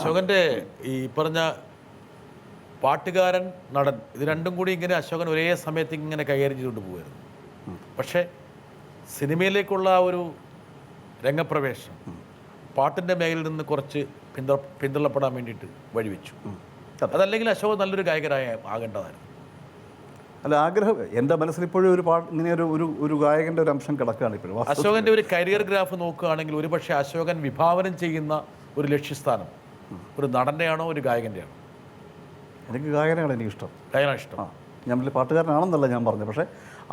അശോകൻ്റെ ഈ പറഞ്ഞ പാട്ടുകാരൻ നടൻ ഇത് രണ്ടും കൂടി ഇങ്ങനെ അശോകൻ ഒരേ സമയത്ത് ഇങ്ങനെ കൈകാര്യം ചെയ്തുകൊണ്ട് പോകുമായിരുന്നു. പക്ഷേ സിനിമയിലേക്കുള്ള ആ ഒരു രംഗപ്രവേശനം പാട്ടിൻ്റെ മേഖലയിൽ നിന്ന് കുറച്ച് പിന്തള്ളപ്പെടാൻ വേണ്ടിയിട്ട് വഴിവെച്ചു. അതല്ലെങ്കിൽ അശോകൻ നല്ലൊരു ഗായകനായ ആകേണ്ടതായിരുന്നു. അല്ല, ആഗ്രഹം എൻ്റെ മനസ്സിൽ ഇപ്പോഴും ഒരു ഇങ്ങനെ ഒരു ഗായകൻ്റെ ഒരു അംശം കിടക്കുകയാണ് ഇപ്പോഴും. അശോകൻ്റെ ഒരു കരിയർ ഗ്രാഫ് നോക്കുകയാണെങ്കിൽ ഒരുപക്ഷെ അശോകൻ വിഭാവനം ചെയ്യുന്ന ഒരു ലക്ഷ്യസ്ഥാനം ഒരു നടൻ്റെയാണോ ഒരു ഗായകൻ്റെയാണോ? എനിക്ക് ഗായകനാണ് എനിക്കിഷ്ടം. ഗായനാണ് ഇഷ്ടം. ഞാൻ വലിയ പാട്ടുകാരനാണെന്നല്ല ഞാൻ പറഞ്ഞത്. പക്ഷേ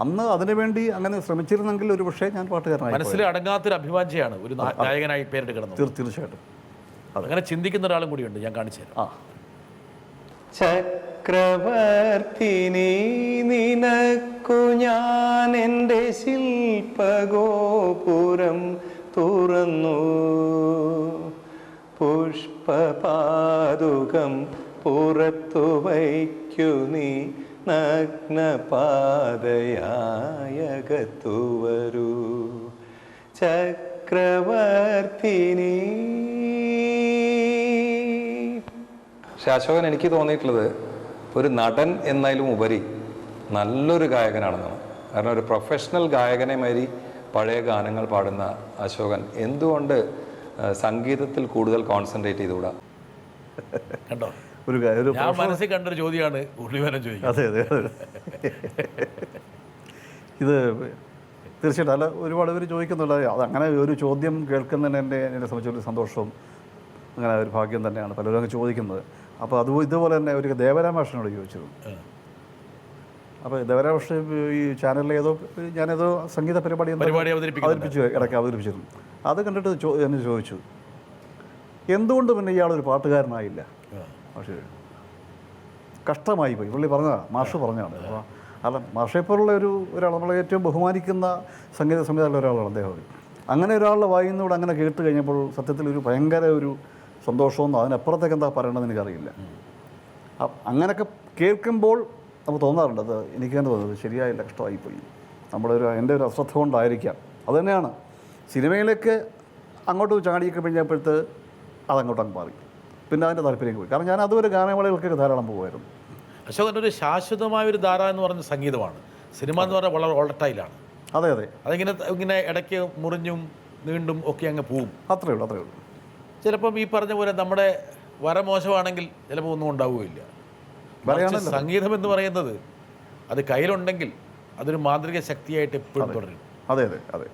അന്ന് അതിനുവേണ്ടി അങ്ങനെ ശ്രമിച്ചിരുന്നെങ്കിൽ ഒരു പക്ഷേ ഞാൻ പാട്ടുകാരനായി. മനസ്സിൽ അടങ്ങാത്തൊരു അഭിവാഞ്ഛയാണ് ഒരു ഗായകനായി പേരെടുക്കണം. തീർച്ചയായിട്ടും അങ്ങനെ ചിന്തിക്കുന്ന ഒരാളും കൂടിയുണ്ട്, ഞാൻ കാണിച്ചു തരാം. ചക്രവർത്തിനി നിനക്കു ഞാൻ എൻ്റെ ശില്പഗോപുരം തുറന്നു, പുഷ്പപാദുകം പുറത്തു വയ്ക്കു നീ, നഗ്നപാതയായകത്തു വരൂ ചക്രവർത്തിനി. പക്ഷെ അശോകൻ എനിക്ക് തോന്നിയിട്ടുള്ളത് ഒരു നടൻ എന്നതിലും ഉപരി നല്ലൊരു ഗായകനാണെന്നാണ്. കാരണം ഒരു പ്രൊഫഷണൽ ഗായകനെ മാതിരി പഴയ ഗാനങ്ങൾ പാടുന്ന അശോകൻ എന്തുകൊണ്ട് സംഗീതത്തിൽ കൂടുതൽ കോൺസെൻട്രേറ്റ് ചെയ്തുകൂടാ? കണ്ടോ, ഞാൻ മനസ്സിൽ കണ്ടൊരു ചോദ്യമാണ് ഉള്ളിവരം ചോദിക്കുന്നത്. അതെ അതെ അതെ, ഇത് തീർച്ചയായിട്ടും അല്ല, ഒരുപാട് പേര് ചോദിക്കുന്നുണ്ട്. അതങ്ങനെ ഒരു ചോദ്യം കേൾക്കുന്നതിന് എന്നെ സംബന്ധിച്ചൊരു സന്തോഷവും അങ്ങനെ ഒരു ഭാഗ്യം തന്നെയാണ് പലരും അങ്ങ് ചോദിക്കുന്നത്. അപ്പോൾ ഇതുപോലെ തന്നെ ഒരു ദേവരാമാഷനോട് ചോദിച്ചിരുന്നു. അപ്പോൾ ദേവരാമാഷ ഈ ചാനലിൽ ഞാനേതോ സംഗീത പരിപാടി അവതരിപ്പിച്ചിരുന്നു. അത് കണ്ടിട്ട് എന്നെ ചോദിച്ചു, എന്തുകൊണ്ട് പിന്നെ ഇയാളൊരു പാട്ടുകാരനായില്ല? പക്ഷേ കഷ്ടമായി പോയി. പുള്ളി മാഷ് പറഞ്ഞതാണ്. അപ്പോൾ അല്ല, മാഷയെപ്പോലുള്ള ഒരാൾ നമ്മളെ ഏറ്റവും ബഹുമാനിക്കുന്ന സംഗീത സംവിധാനമുള്ള ഒരാളാണ് അദ്ദേഹം. അങ്ങനെ ഒരാളുടെ വായിന്നൂടെ അങ്ങനെ കേട്ട് കഴിഞ്ഞപ്പോൾ സത്യത്തിൽ ഒരു ഭയങ്കര ഒരു സന്തോഷമൊന്നും അതിനപ്പുറത്തേക്ക് എന്താ പറയണമെന്ന് എനിക്കറിയില്ല. അങ്ങനെയൊക്കെ കേൾക്കുമ്പോൾ നമുക്ക് തോന്നാറുണ്ട്, അത് എനിക്ക് തന്നെ തോന്നുന്നത് ശരിയായില്ല, കഷ്ടമായിപ്പോയി, എൻ്റെ ഒരു അശ്രദ്ധ കൊണ്ടായിരിക്കാം. അതുതന്നെയാണ് സിനിമയിലേക്ക് അങ്ങോട്ട് ചാടിയൊക്കെ കഴിഞ്ഞപ്പോഴത്തെ അതങ്ങോട്ടങ്ങ് മാറി. പിന്നെ അതിൻ്റെ താല്പര്യം പോയി. കാരണം ഞാൻ അതുവരെ ഗാനമേളകൾക്കൊക്കെ ധാരാളം പോകുമായിരുന്നു. അശോകൻ്റെ ഒരു ശാശ്വതമായൊരു ധാര എന്ന് പറഞ്ഞ സംഗീതമാണ്. സിനിമ എന്ന് പറഞ്ഞാൽ വളരെ ഓൾട്ടൈലാണ്. അതെ അതെ, അതിങ്ങനെ ഇടയ്ക്ക് മുറിഞ്ഞും നീണ്ടും ഒക്കെ അങ്ങ് പോവും. അത്രയേ ഉള്ളൂ. ചിലപ്പം ഈ പറഞ്ഞ പോലെ നമ്മുടെ വര മോശമാണെങ്കിൽ ചിലപ്പോൾ ഒന്നും ഉണ്ടാവുകയില്ല. സംഗീതം എന്ന് പറയുന്നത് അത് കയ്യിലുണ്ടെങ്കിൽ അതൊരു മാന്ത്രിക ശക്തിയായിട്ട് എപ്പോഴും തുടരും. അതെ അതെ അതെ.